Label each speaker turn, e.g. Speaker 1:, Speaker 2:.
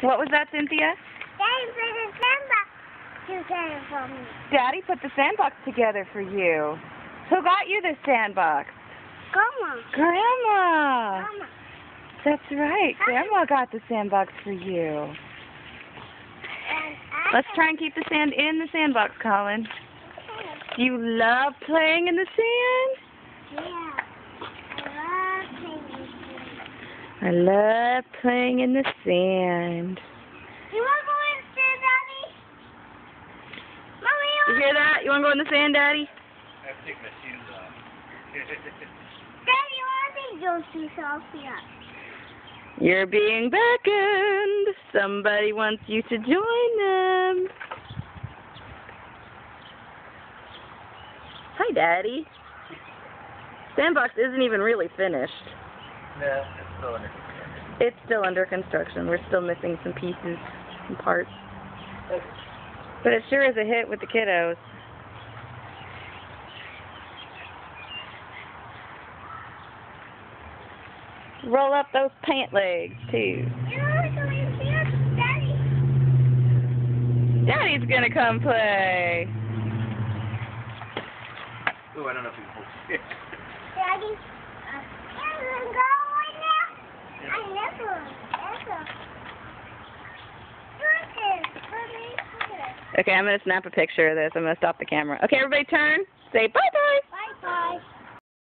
Speaker 1: What was that, Cynthia?
Speaker 2: Daddy put the sandbox together for me.
Speaker 1: Daddy put the sandbox together for you. Who got you this sandbox?
Speaker 2: Grandma.
Speaker 1: Grandma.
Speaker 2: Grandma.
Speaker 1: That's right. Grandma got the sandbox for you. Let's try and keep the sand in the sandbox, Colin. Do you love playing in the sand?
Speaker 2: Yeah.
Speaker 1: I love playing in the sand.
Speaker 2: You want to go in the sand, Daddy? Mommy,
Speaker 1: You hear that? You want to go in the sand, Daddy?
Speaker 3: I have to take my shoes off.
Speaker 2: Daddy, you want to take those shoes off here?
Speaker 1: You're being beckoned. Somebody wants you to join them. Hi, Daddy. Sandbox isn't even really finished.
Speaker 3: No, it's still under construction.
Speaker 1: It's still under construction. We're still missing some pieces and parts. But it sure is a hit with the kiddos. Roll up those pant legs, too.
Speaker 2: You want to go in here, Daddy?
Speaker 1: Daddy's gonna come play.
Speaker 3: Oh, I don't know if you can hold it.
Speaker 2: Daddy, can we go in there? I never.
Speaker 1: Okay, I'm gonna snap a picture of this. I'm gonna stop the camera. Okay, everybody turn. Say bye-bye.